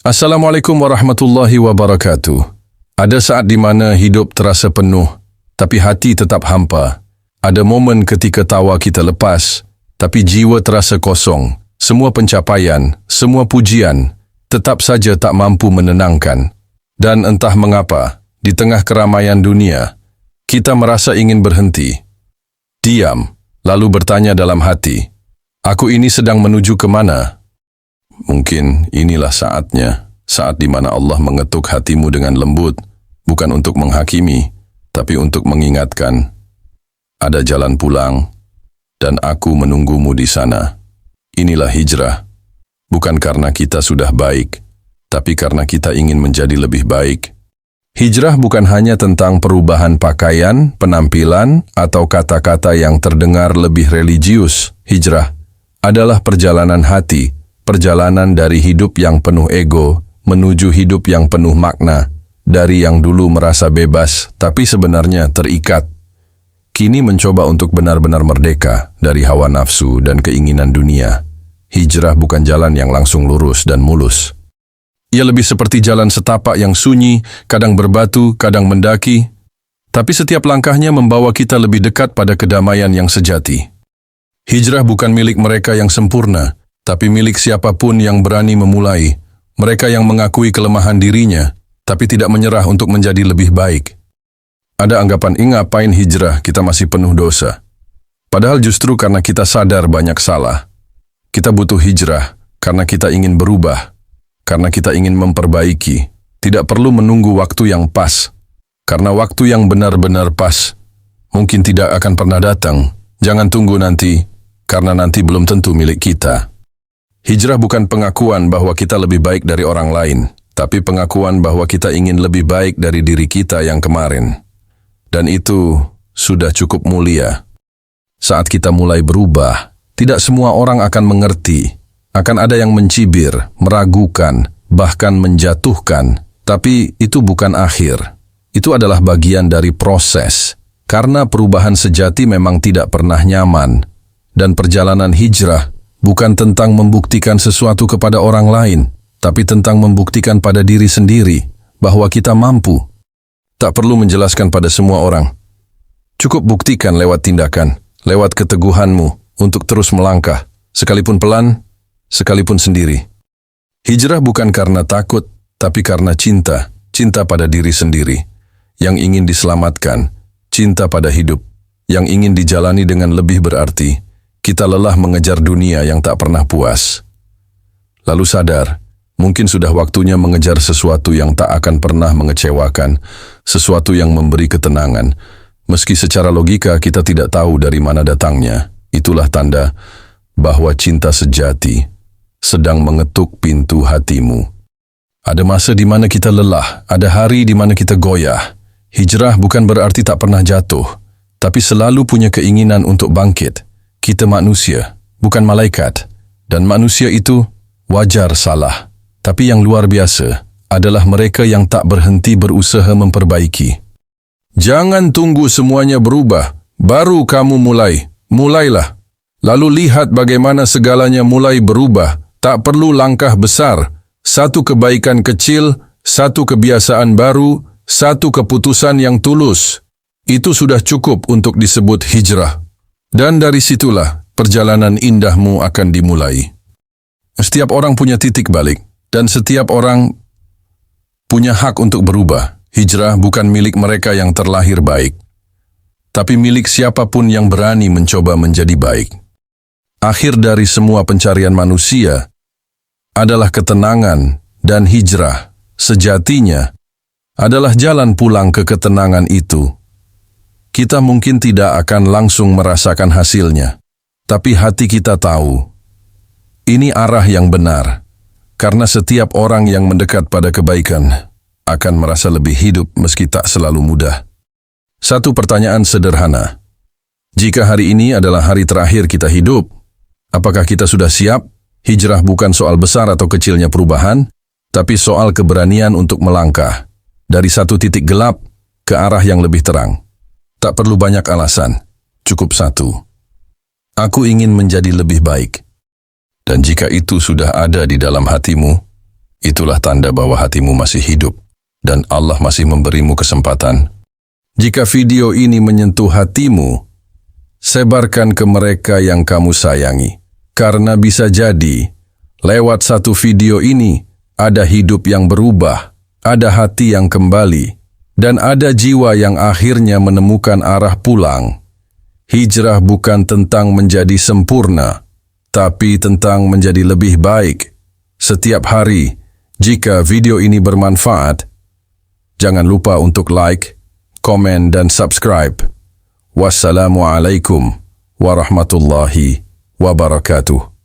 Assalamualaikum warahmatullahi wabarakatuh. Ada saat di mana hidup terasa penuh, tapi hati tetap hampa. Ada momen ketika tawa kita lepas, tapi jiwa terasa kosong. Semua pencapaian, semua pujian, tetap saja tak mampu menenangkan. Dan entah mengapa, di tengah keramaian dunia, kita merasa ingin berhenti. Diam, lalu bertanya dalam hati, aku ini sedang menuju ke mana? Mungkin inilah saatnya, saat di mana Allah mengetuk hatimu dengan lembut, bukan untuk menghakimi, tapi untuk mengingatkan. Ada jalan pulang, dan aku menunggumu di sana. Inilah hijrah, bukan karena kita sudah baik, tapi karena kita ingin menjadi lebih baik. Hijrah bukan hanya tentang perubahan pakaian, penampilan, atau kata-kata yang terdengar lebih religius. Hijrah adalah perjalanan hati, perjalanan dari hidup yang penuh ego menuju hidup yang penuh makna, dari yang dulu merasa bebas tapi sebenarnya terikat. Kini mencoba untuk benar-benar merdeka dari hawa nafsu dan keinginan dunia. Hijrah bukan jalan yang langsung lurus dan mulus. Ia lebih seperti jalan setapak yang sunyi, kadang berbatu, kadang mendaki, tapi setiap langkahnya membawa kita lebih dekat pada kedamaian yang sejati. Hijrah bukan milik mereka yang sempurna, tapi milik siapapun yang berani memulai. Mereka yang mengakui kelemahan dirinya, tapi tidak menyerah untuk menjadi lebih baik. Ada anggapan, ngapain hijrah, kita masih penuh dosa. Padahal justru karena kita sadar banyak salah. Kita butuh hijrah karena kita ingin berubah, karena kita ingin memperbaiki. Tidak perlu menunggu waktu yang pas, karena waktu yang benar-benar pas mungkin tidak akan pernah datang. Jangan tunggu nanti, karena nanti belum tentu milik kita. Hijrah bukan pengakuan bahwa kita lebih baik dari orang lain, tapi pengakuan bahwa kita ingin lebih baik dari diri kita yang kemarin. Dan itu sudah cukup mulia. Saat kita mulai berubah, tidak semua orang akan mengerti. Akan ada yang mencibir, meragukan, bahkan menjatuhkan. Tapi itu bukan akhir. Itu adalah bagian dari proses. Karena perubahan sejati memang tidak pernah nyaman. Dan perjalanan hijrah bukan tentang membuktikan sesuatu kepada orang lain, tapi tentang membuktikan pada diri sendiri bahwa kita mampu. Tak perlu menjelaskan pada semua orang. Cukup buktikan lewat tindakan, lewat keteguhanmu untuk terus melangkah, sekalipun pelan, sekalipun sendiri. Hijrah bukan karena takut, tapi karena cinta. Cinta pada diri sendiri, yang ingin diselamatkan. Cinta pada hidup, yang ingin dijalani dengan lebih berarti. Kita lelah mengejar dunia yang tak pernah puas. Lalu sadar, mungkin sudah waktunya mengejar sesuatu yang tak akan pernah mengecewakan, sesuatu yang memberi ketenangan. Meski secara logika kita tidak tahu dari mana datangnya, itulah tanda bahwa cinta sejati sedang mengetuk pintu hatimu. Ada masa di mana kita lelah, ada hari di mana kita goyah. Hijrah bukan berarti tak pernah jatuh, tapi selalu punya keinginan untuk bangkit. Kita manusia, bukan malaikat, dan manusia itu wajar salah. Tapi yang luar biasa adalah mereka yang tak berhenti berusaha memperbaiki. Jangan tunggu semuanya berubah, baru kamu mulai. Mulailah. Lalu lihat bagaimana segalanya mulai berubah. Tak perlu langkah besar. Satu kebaikan kecil, satu kebiasaan baru, satu keputusan yang tulus. Itu sudah cukup untuk disebut hijrah. Dan dari situlah perjalanan indahmu akan dimulai. Setiap orang punya titik balik, dan setiap orang punya hak untuk berubah. Hijrah bukan milik mereka yang terlahir baik, tapi milik siapapun yang berani mencoba menjadi baik. Akhir dari semua pencarian manusia adalah ketenangan, dan hijrah sejatinya adalah jalan pulang ke ketenangan itu. Kita mungkin tidak akan langsung merasakan hasilnya, tapi hati kita tahu, ini arah yang benar, karena setiap orang yang mendekat pada kebaikan akan merasa lebih hidup meski tak selalu mudah. Satu pertanyaan sederhana, jika hari ini adalah hari terakhir kita hidup, apakah kita sudah siap? Hijrah bukan soal besar atau kecilnya perubahan, tapi soal keberanian untuk melangkah dari satu titik gelap ke arah yang lebih terang. Tak perlu banyak alasan, cukup satu. Aku ingin menjadi lebih baik. Dan jika itu sudah ada di dalam hatimu, itulah tanda bahwa hatimu masih hidup dan Allah masih memberimu kesempatan. Jika video ini menyentuh hatimu, sebarkan ke mereka yang kamu sayangi. Karena bisa jadi, lewat satu video ini, ada hidup yang berubah, ada hati yang kembali, dan ada jiwa yang akhirnya menemukan arah pulang. Hijrah bukan tentang menjadi sempurna, tapi tentang menjadi lebih baik. Setiap hari, jika video ini bermanfaat, jangan lupa untuk like, komen, dan subscribe. Wassalamualaikum warahmatullahi wabarakatuh.